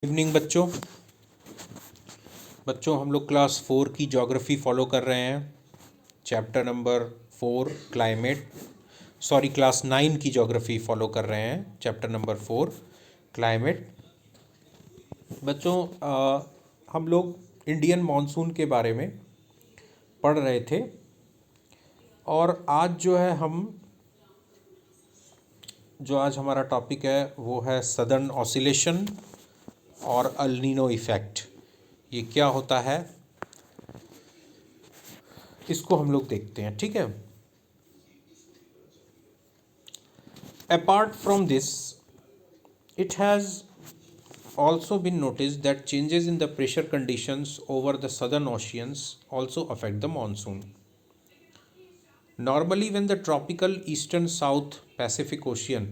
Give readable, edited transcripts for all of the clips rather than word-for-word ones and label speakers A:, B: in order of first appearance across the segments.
A: Evening बच्चों हम लोग क्लास 4 की ज्योग्राफी फॉलो कर रहे हैं। चैप्टर नंबर 4 क्लाइमेट क्लास 9 की ज्योग्राफी फॉलो कर रहे हैं। Chapter number 4 climate. बच्चों हम लोग इंडियन मॉनसून के बारे में पढ़ रहे थे और आज हमारा टॉपिक है वो है सदर्न ऑसिलेशन और अल नीनो इफ़ेक्ट। ये क्या होता है इसको हम लोग देखते हैं, ठीक है। Apart from this, it has also been noticed that changes in the pressure conditions over the southern oceans also affect the monsoon. Normally, when the tropical eastern South Pacific Ocean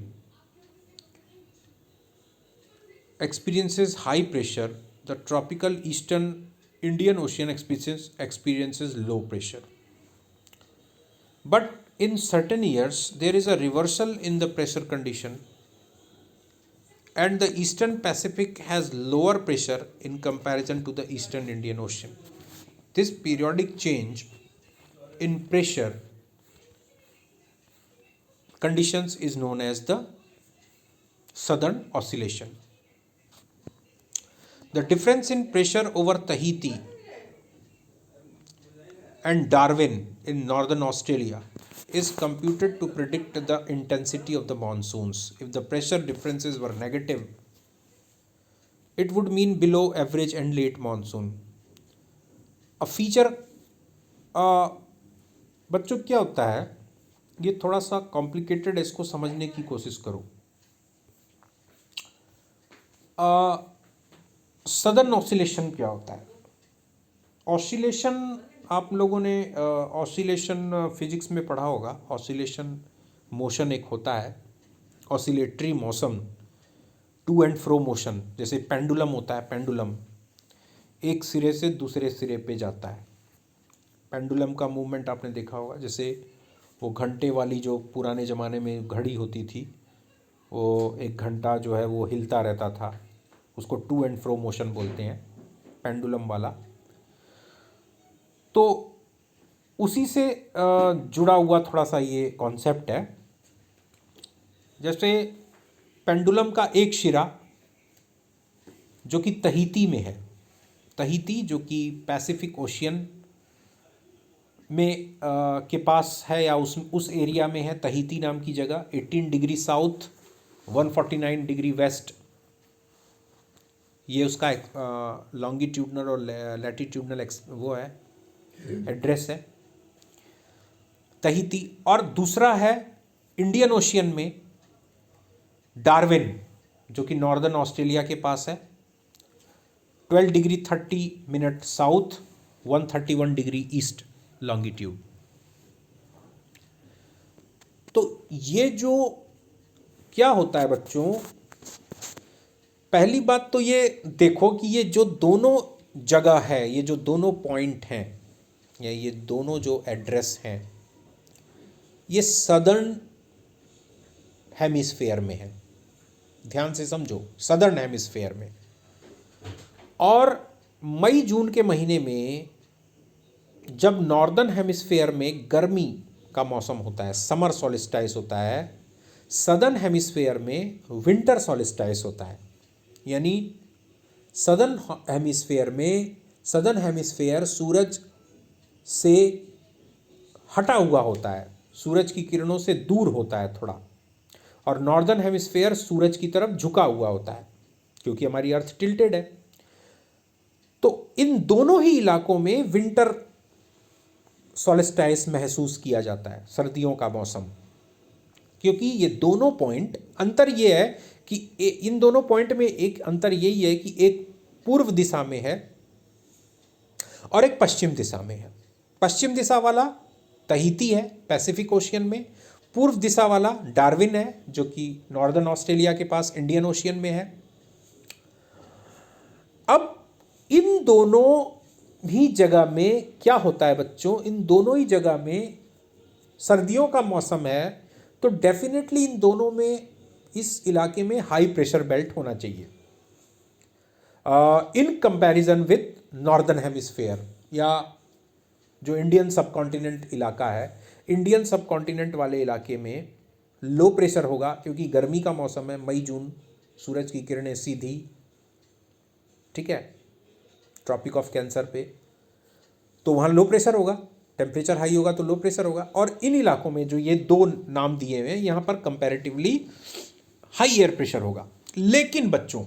A: experiences high pressure, the tropical eastern Indian Ocean experiences low pressure. But in certain years, there is a reversal in the pressure condition, and the eastern Pacific has lower pressure in comparison to the eastern Indian Ocean. This periodic change in pressure conditions is known as the southern oscillation. The difference in pressure over Tahiti and Darwin in northern Australia is computed to predict the intensity of the monsoons. If the pressure differences were negative, it would mean below average and late monsoon. A feature बच्चों क्या होता है, ये थोड़ा सा complicated है, इसको समझने की कोशिश करो। सदर्न ऑसिलेशन क्या होता है? ऑसिलेशन आप लोगों ने ऑसिलेशन फिजिक्स में पढ़ा होगा। ऑसिलेशन मोशन एक होता है, oscillatory motion, to and fro motion. जैसे पेंडुलम होता है, पेंडुलम एक सिरे से दूसरे सिरे पे जाता है। पेंडुलम का मूवमेंट आपने देखा होगा, जैसे वो घंटे वाली जो पुराने ज़माने में घड़ी होती थी, वो एक घंटा जो है वो हिलता रहता था, उसको टू एंड फ्रो मोशन बोलते हैं, पेंडुलम वाला। तो उसी से जुड़ा हुआ थोड़ा सा ये कॉन्सेप्ट है। जैसे पेंडुलम का एक शिरा जो कि तहीती में है, तहीती जो कि पैसिफिक ओशियन में के पास है या उस एरिया में है, तहीती नाम की जगह। 18 डिग्री साउथ 149 डिग्री वेस्ट ये उसका लॉन्गिट्यूडनल और लैटिट्यूडनल वो है, एड्रेस है तहीती। और दूसरा है इंडियन ओशियन में डार्विन जो कि नॉर्दर्न ऑस्ट्रेलिया के पास है, 12 degree 30 minute south 131 degree east longitude. तो ये जो क्या होता है बच्चों, पहली बात तो ये देखो कि ये जो दोनों जगह है, ये जो दोनों पॉइंट हैं या ये दोनों जो एड्रेस हैं, ये सदर्न हेमिस्फेयर में है। ध्यान से समझो, सदर्न हेमिस्फेयर में। और मई जून के महीने में जब नॉर्दर्न हेमिस्फेयर में गर्मी का मौसम होता है, समर सॉलिस्टाइस होता है, सदर्न हेमिस्फेयर में विंटर सॉलिस्टाइस होता है। यानी सदर्न हेमिस्फेयर सूरज से हटा हुआ होता है, सूरज की किरणों से दूर होता है थोड़ा, और नॉर्दर्न हेमिस्फेयर सूरज की तरफ झुका हुआ होता है क्योंकि हमारी अर्थ टिल्टेड है। तो इन दोनों ही इलाकों में विंटर सॉलिस्टाइस महसूस किया जाता है, सर्दियों का मौसम। क्योंकि ये दोनों पॉइंट, अंतर ये है कि इन दोनों पॉइंट में एक अंतर यही है कि एक पूर्व दिशा में है और एक पश्चिम दिशा में है। पश्चिम दिशा वाला तहीती है पैसिफिक ओशियन में, पूर्व दिशा वाला डार्विन है जो कि नॉर्दर्न ऑस्ट्रेलिया के पास इंडियन ओशियन में है। अब इन दोनों ही जगह में क्या होता है बच्चों, इन दोनों ही जगह में सर्दियों का मौसम है, तो डेफिनेटली इन दोनों में, इस इलाके में हाई प्रेशर बेल्ट होना चाहिए। In comparison with northern hemisphere, या जो इंडियन सब कॉन्टिनेंट इलाका है, इंडियन सब कॉन्टिनेंट वाले इलाके में लो प्रेशर होगा क्योंकि गर्मी का मौसम है, मई जून, सूरज की किरणें सीधी, ठीक है, ट्रॉपिक ऑफ कैंसर पे, तो वहाँ लो प्रेशर होगा, टेम्परेचर हाई होगा तो लो प्रेशर होगा। और इन इलाकों में जो ये दो नाम दिए हुए हैं, यहाँ पर कंपैरेटिवली हाई एयर प्रेशर होगा। लेकिन बच्चों,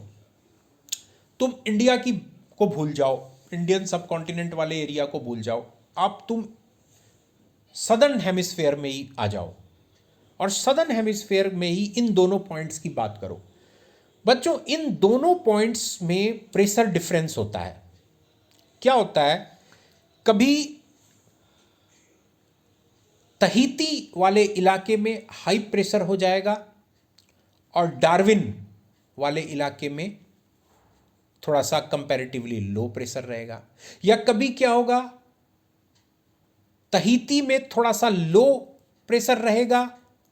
A: तुम इंडिया की को भूल जाओ, इंडियन सब कॉन्टिनेंट वाले एरिया को भूल जाओ, अब तुम सदर्न हेमिस्फेयर में ही आ जाओ और सदर्न हेमिस्फेयर में ही इन दोनों पॉइंट्स की बात करो। बच्चों, इन दोनों पॉइंट्स में प्रेशर डिफरेंस होता है। क्या होता है, कभी तहीती वाले इलाके में हाई प्रेशर हो जाएगा और डार्विन वाले इलाके में थोड़ा सा कंपैरेटिवली लो प्रेशर रहेगा। या कभी क्या होगा, तहीती में थोड़ा सा लो प्रेशर रहेगा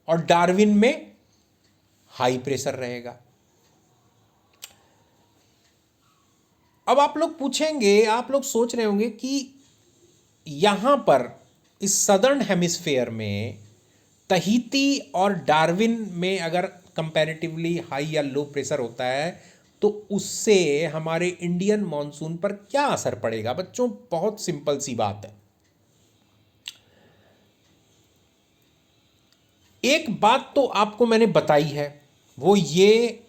A: और डार्विन में हाई प्रेशर रहेगा। अब आप लोग पूछेंगे, आप लोग सोच रहे होंगे कि यहां पर इस सदर्न हेमिस्फेयर में तहीती और डार्विन में अगर कंपैरेटिवली हाई या लो प्रेशर होता है तो उससे हमारे इंडियन मॉनसून पर क्या असर पड़ेगा। बच्चों, बहुत सिंपल सी बात है। एक बात तो आपको मैंने बताई है, वो ये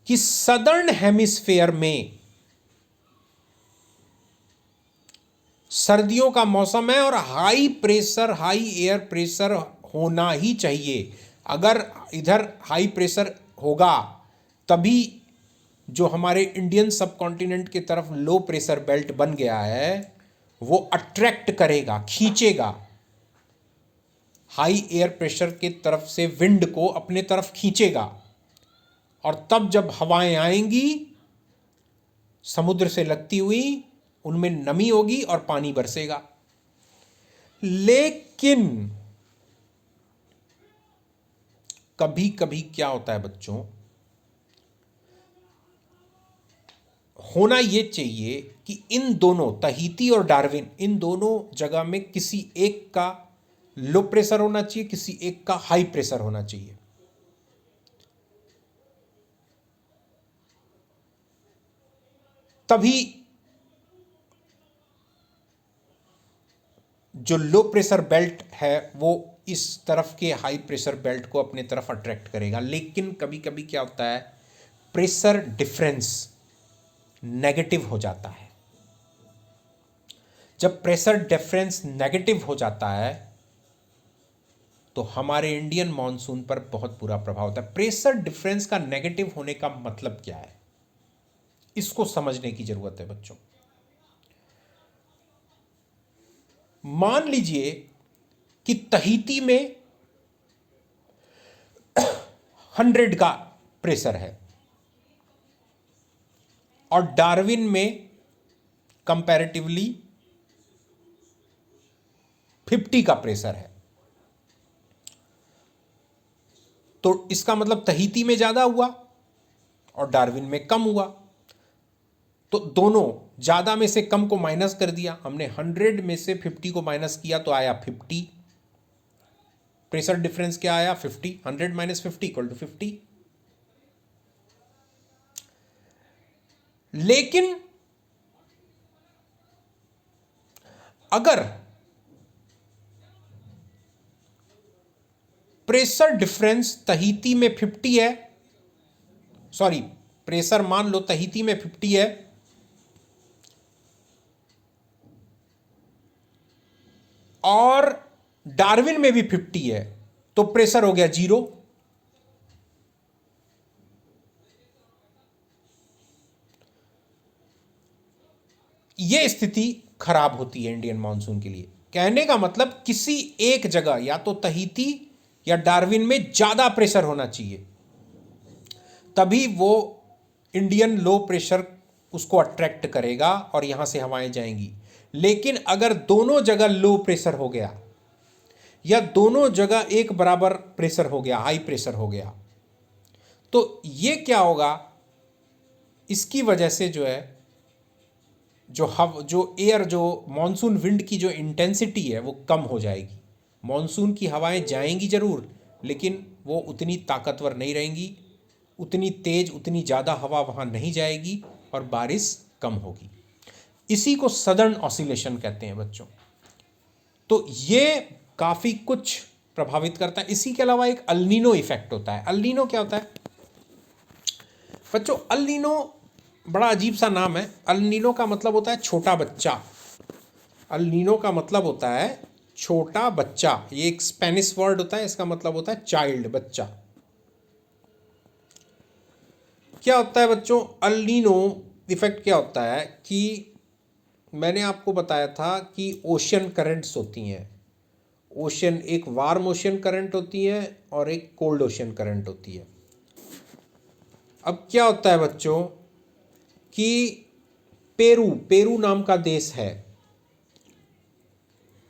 A: कि सदर्न हेमिस्फेयर में सर्दियों का मौसम है और high pressure, high air pressure होना ही चाहिए। अगर इधर हाई प्रेशर होगा तभी जो हमारे इंडियन सब कॉन्टिनेंट की तरफ लो प्रेशर बेल्ट बन गया है वो अट्रैक्ट करेगा, खींचेगा, हाई एयर प्रेशर की तरफ से विंड को अपने तरफ खींचेगा और तब जब हवाएं आएंगी समुद्र से लगती हुई, उनमें नमी होगी और पानी बरसेगा। लेकिन कभी कभी क्या होता है बच्चों, होना यह चाहिए कि इन दोनों तहीती और डार्विन, इन दोनों जगह में किसी एक का लो प्रेशर होना चाहिए, किसी एक का हाई प्रेशर होना चाहिए। तभी जो लो प्रेशर बेल्ट है वो इस तरफ के हाई प्रेशर बेल्ट को अपने तरफ अट्रैक्ट करेगा। लेकिन कभी कभी क्या होता है, प्रेशर डिफरेंस नेगेटिव हो जाता है। जब प्रेशर डिफरेंस नेगेटिव हो जाता है तो हमारे इंडियन मॉनसून पर बहुत बुरा प्रभाव होता है। प्रेशर डिफरेंस का नेगेटिव होने का मतलब क्या है, इसको समझने की जरूरत है बच्चों। मान लीजिए कि तहीती में 100 का प्रेशर है और डार्विन में कंपैरेटिवली 50 का प्रेशर है, तो इसका मतलब तहीती में ज्यादा हुआ और डार्विन में कम हुआ। तो दोनों ज्यादा में से कम को माइनस कर दिया, हमने 100 में से 50 को माइनस किया तो आया 50। प्रेशर डिफरेंस क्या आया, 50। 100 माइनस 50 इक्वल टू 50। लेकिन अगर प्रेशर डिफरेंस तहीती में 50 है, सॉरी, प्रेशर मान लो तहीती में 50 है और डार्विन में भी 50 है, तो प्रेशर हो गया 0। यह स्थिति खराब होती है इंडियन मॉनसून के लिए। कहने का मतलब किसी एक जगह या तो तहीती या डार्विन में ज्यादा प्रेशर होना चाहिए, तभी वो इंडियन लो प्रेशर उसको अट्रैक्ट करेगा और यहां से हवाएं जाएंगी। लेकिन अगर दोनों जगह लो प्रेशर हो गया या दोनों जगह एक बराबर प्रेशर हो गया, हाई प्रेशर हो गया, तो ये क्या होगा, इसकी वजह से जो है जो मॉनसून विंड की जो इंटेंसिटी है वो कम हो जाएगी। मॉनसून की हवाएं जाएंगी ज़रूर, लेकिन वो उतनी ताकतवर नहीं रहेंगी, उतनी तेज, उतनी ज़्यादा हवा वहाँ नहीं जाएगी और बारिश कम होगी। इसी को सदर्न ऑसिलेशन कहते हैं बच्चों। तो ये काफ़ी कुछ प्रभावित करता है। इसी के अलावा एक अल्नीनो इफेक्ट होता है। अल्नीनो क्या होता है बच्चों? अल्नीनो बड़ा अजीब सा नाम है। अल्नीनो का मतलब होता है छोटा बच्चा। अल्नीनो का मतलब होता है छोटा बच्चा। ये एक स्पेनिश वर्ड होता है, इसका मतलब होता है चाइल्ड, बच्चा। क्या होता है बच्चों अल्नीनो इफेक्ट? क्या होता है कि मैंने आपको बताया था कि ओशियन करंट्स होती हैं। ओशियन, एक वार्म ओशियन करंट होती है और एक कोल्ड ओशियन करंट होती है। अब क्या होता है बच्चों कि पेरू नाम का देश है,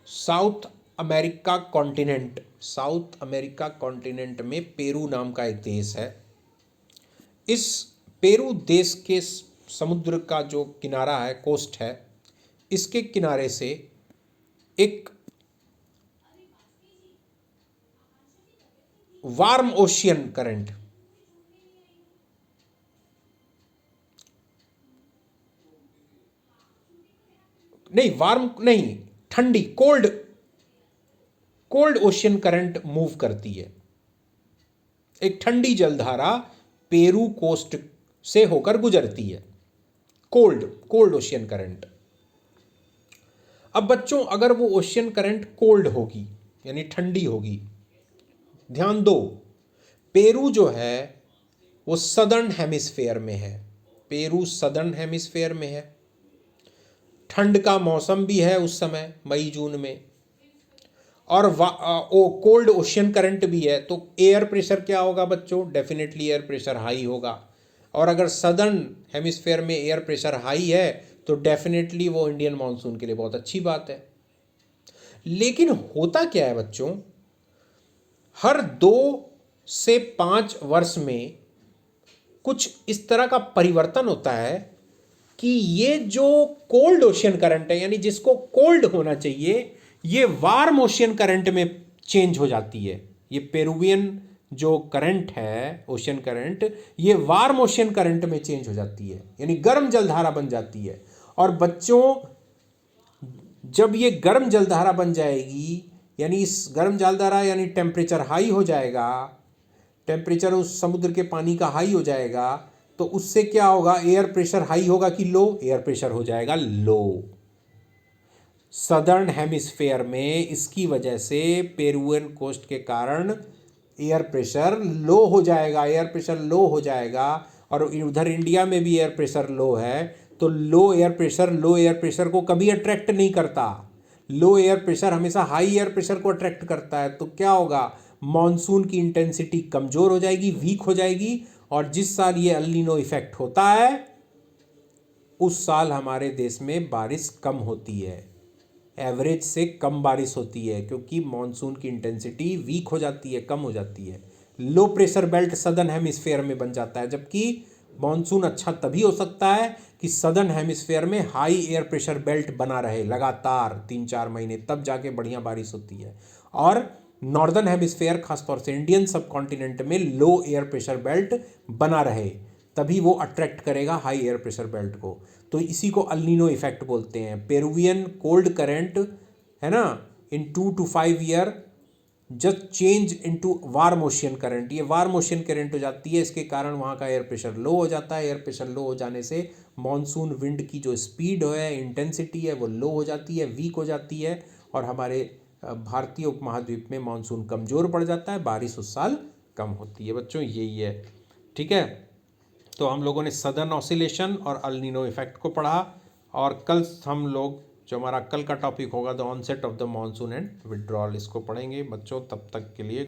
A: साउथ अमेरिका कॉन्टिनेंट में पेरू नाम का एक देश है। इस पेरू देश के समुद्र का जो किनारा है, कोस्ट है, इसके किनारे से एक वार्म ओशियन करंट, नहीं वार्म नहीं, ठंडी, कोल्ड ओशियन करंट मूव करती है। एक ठंडी जलधारा पेरू कोस्ट से होकर गुजरती है, कोल्ड ओशियन करंट। अब बच्चों अगर वो ओशियन करंट कोल्ड होगी यानी ठंडी होगी, ध्यान दो, पेरू जो है वो सदर्न हेमिस्फेयर में है। पेरू सदर्न हेमिस्फेयर में है, ठंड का मौसम भी है उस समय, मई जून में, और कोल्ड ओशियन करंट भी है। तो एयर प्रेशर क्या होगा बच्चों? डेफिनेटली एयर प्रेशर हाई होगा। और अगर सदर्न हेमिस्फेयर में एयर प्रेशर हाई है तो डेफिनेटली वो इंडियन मॉनसून के लिए बहुत अच्छी बात है। लेकिन होता क्या है बच्चों, हर 2 से 5 वर्ष में कुछ इस तरह का परिवर्तन होता है कि ये जो कोल्ड ओशियन करंट है, यानी जिसको कोल्ड होना चाहिए, ये वार्म ओशियन करंट में चेंज हो जाती है। ये पेरुवियन जो करंट है, ओशियन करंट, ये वार्म ओशियन करंट में चेंज हो जाती है, यानी गर्म जलधारा बन जाती है। और बच्चों जब ये गर्म जलधारा बन जाएगी, यानी इस गर्म जलधारा यानी टेम्परेचर हाई हो जाएगा, टेम्परेचर उस समुद्र के पानी का हाई हो जाएगा, तो उससे क्या होगा? एयर प्रेशर हाई होगा कि लो? एयर प्रेशर हो जाएगा लो। सदर्न हेमिस्फेयर में इसकी वजह से पेरुवियन कोस्ट के कारण एयर प्रेशर लो हो जाएगा, और उधर इंडिया में भी एयर प्रेशर लो है। तो लो एयर प्रेशर को कभी अट्रैक्ट नहीं करता। लो एयर प्रेशर हमेशा हाई एयर प्रेशर को अट्रैक्ट करता है। तो क्या होगा? मॉनसून की इंटेंसिटी कमज़ोर हो जाएगी, वीक हो जाएगी, और जिस साल ये अल्नीनो इफेक्ट होता है उस साल हमारे देश में बारिश कम होती है, एवरेज से कम बारिश होती है, क्योंकि मॉनसून की इंटेंसिटी वीक हो जाती है, कम हो जाती है। Low pressure belt southern hemisphere में बन जाता है, जबकि मॉनसून अच्छा तभी हो सकता है कि सदर्न हेमिस्फेयर में हाई एयर प्रेशर बेल्ट बना रहे लगातार 3-4 महीने, तब जाके बढ़िया बारिश होती है। और नॉर्दर्न हेमिस्फेयर, खासतौर से इंडियन सब कॉन्टिनेंट में लो एयर प्रेशर बेल्ट बना रहे, तभी वो अट्रैक्ट करेगा हाई एयर प्रेशर बेल्ट को। तो इसी को अल्नीनो इफेक्ट बोलते हैं। पेरुवियन कोल्ड करंट है ना, इन 2 to 5 year just change into warm ocean current. ये वार्म ओशियन करंट हो जाती है, इसके कारण वहाँ का एयर प्रेशर लो हो जाता है। एयर प्रेशर लो हो जाने से मॉनसून विंड की जो स्पीड है, इंटेंसिटी है, वो लो हो जाती है, वीक हो जाती है, और हमारे भारतीय उपमहाद्वीप में मानसून कमज़ोर पड़ जाता है, बारिश उस साल कम होती है। बच्चों यही है, ठीक है। तो हम लोगों ने सदर्न ऑसिलेशन और अल्नीनो इफेक्ट को पढ़ा, और कल हम लोग जो हमारा कल का टॉपिक होगा the onset of the monsoon and withdrawal, इसको पढ़ेंगे बच्चों। तब तक के लिए